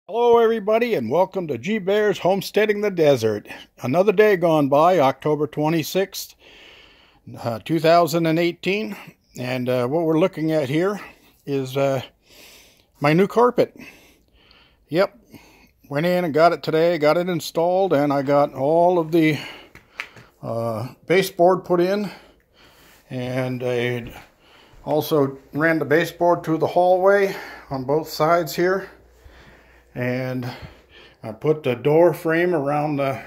Hello everybody and welcome to G Bear's Homesteading the Desert. Another day gone by, October 26th, 2018. And what we're looking at here is my new carpet. Yep, went in and got it today, got it installed, and I got all of the baseboard put in. And I also ran the baseboard through the hallway on both sides here. And I put the door frame around the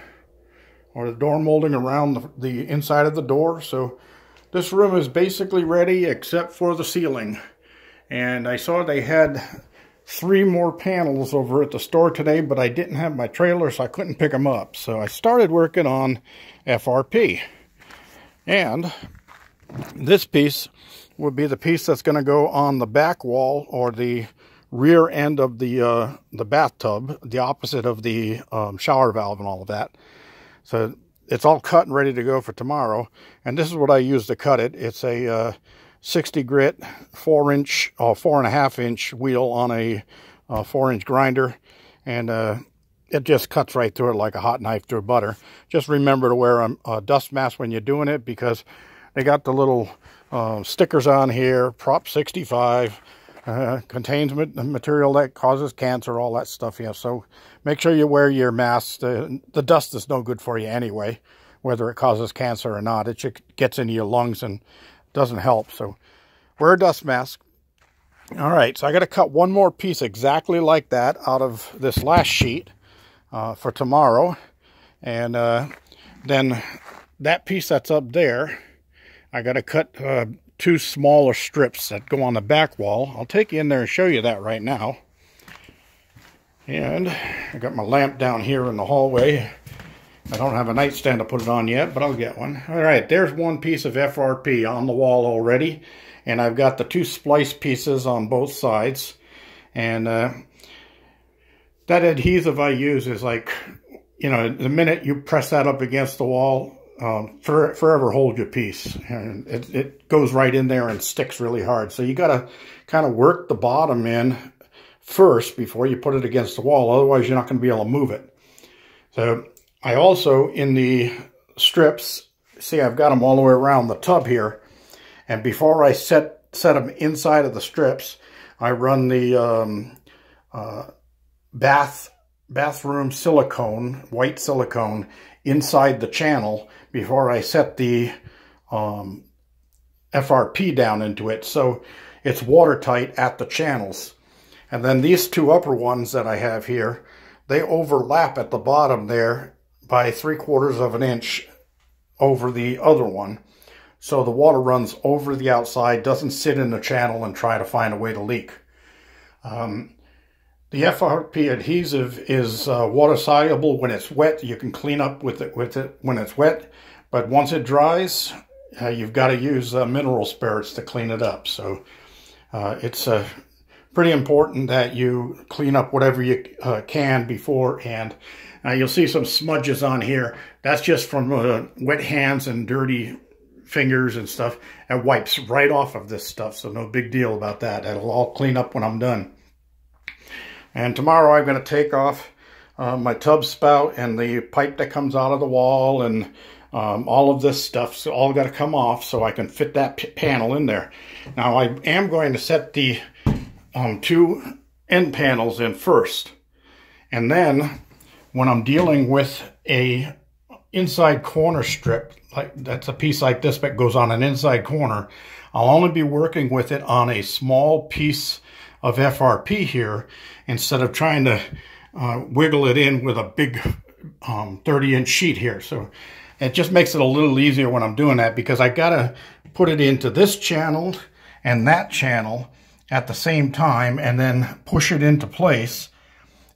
door molding around the inside of the door. So this room is basically ready except for the ceiling. And I saw they had 3 more panels over at the store today, but I didn't have my trailer, so I couldn't pick them up. So I started working on FRP. And this piece would be the piece that's going to go on the back wall or the rear end of the bathtub, the opposite of the shower valve and all of that. So it's all cut and ready to go for tomorrow. And this is what I use to cut it. It's a 60 grit 4-inch or 4.5-inch wheel on a 4-inch grinder, and it just cuts right through it like a hot knife through butter. Just remember to wear a dust mask when you're doing it, because they got the little stickers on here, Prop 65. Contains material that causes cancer, all that stuff. Yeah, so make sure you wear your mask. The dust is no good for you anyway, whether it causes cancer or not. It just gets into your lungs and doesn't help. So wear a dust mask. All right, so I got to cut one more piece exactly like that out of this last sheet for tomorrow. And then that piece that's up there, I got to cut 2 smaller strips that go on the back wall. I'll take you in there and show you that right now. And I got my lamp down here in the hallway. I don't have a nightstand to put it on yet, but I'll get one. All right, there's one piece of FRP on the wall already. And I've got the 2 splice pieces on both sides. And that adhesive I use is like, you know, the minute you press that up against the wall, forever hold your piece, and it goes right in there and sticks really hard. So you got to kind of work the bottom in first before you put it against the wall. Otherwise, you're not going to be able to move it. So I also, in the strips, see, I've got them all the way around the tub here. And before I set them inside of the strips, I run the bathroom silicone, white silicone, inside the channel before I set the FRP down into it, so it's watertight at the channels. And then these 2 upper ones that I have here, they overlap at the bottom there by 3/4 of an inch over the other one. So the water runs over the outside, doesn't sit in the channel and try to find a way to leak. The FRP adhesive is water soluble when it's wet. You can clean up with it when it's wet, but once it dries, you've got to use mineral spirits to clean it up. So it's pretty important that you clean up whatever you can beforehand. You'll see some smudges on here. That's just from wet hands and dirty fingers and stuff. It wipes right off of this stuff, so no big deal about that. That'll all clean up when I'm done. And tomorrow I'm going to take off my tub spout and the pipe that comes out of the wall, and all of this stuff's all got to come off so I can fit that panel in there. Now I am going to set the 2 end panels in first. And then when I'm dealing with a inside corner strip, like that's a piece like this that goes on an inside corner, I'll only be working with it on a small piece of FRP here, instead of trying to wiggle it in with a big 30-inch sheet here. So it just makes it a little easier when I'm doing that, because I got to put it into this channel and that channel at the same time, and then push it into place.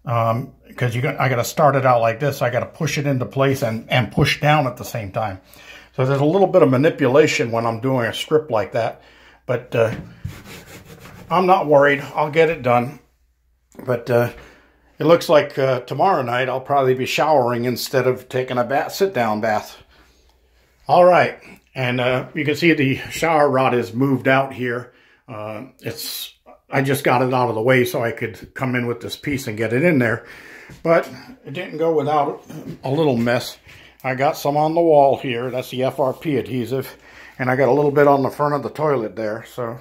Because I got to start it out like this. I got to push it into place and push down at the same time. So there's a little bit of manipulation when I'm doing a strip like that, but I'm not worried. I'll get it done. But it looks like tomorrow night I'll probably be showering instead of taking a sit-down bath. All right, and you can see the shower rod is moved out here. It's I just got it out of the way so I could come in with this piece and get it in there. But it didn't go without a little mess. I got some on the wall here. That's the FRP adhesive. And I got a little bit on the front of the toilet there. So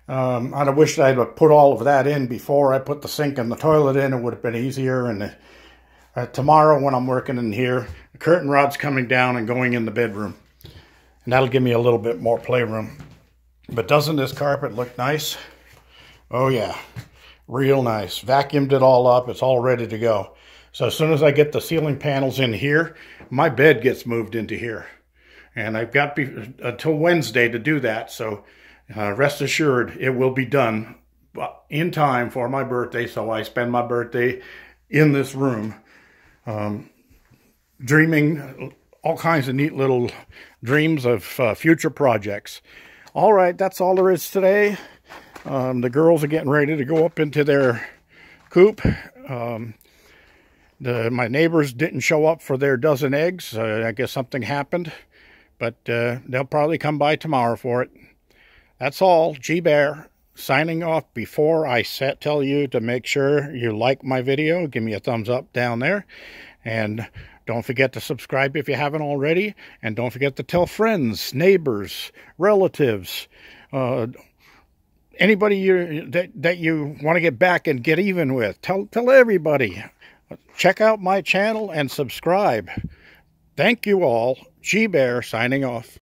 I'd have wished I'd have put all of that in before I put the sink and the toilet in. It would have been easier. And tomorrow when I'm working in here, the curtain rod's coming down and going in the bedroom. And that'll give me a little bit more playroom. But doesn't this carpet look nice? Oh yeah, real nice. Vacuumed it all up. It's all ready to go. So as soon as I get the ceiling panels in here, my bed gets moved into here. And I've got until Wednesday to do that. So rest assured, it will be done in time for my birthday. So I spend my birthday in this room, dreaming all kinds of neat little dreams of future projects. All right, that's all there is today. The girls are getting ready to go up into their coop. My neighbors didn't show up for their dozen eggs. I guess something happened, but they'll probably come by tomorrow for it. That's all. G-Bear signing off. Before I tell you to make sure you like my video, give me a thumbs up down there. And don't forget to subscribe if you haven't already. And don't forget to tell friends, neighbors, relatives, anybody that you want to get back and get even with. Tell everybody. Check out my channel and subscribe. Thank you all. G-Bear signing off.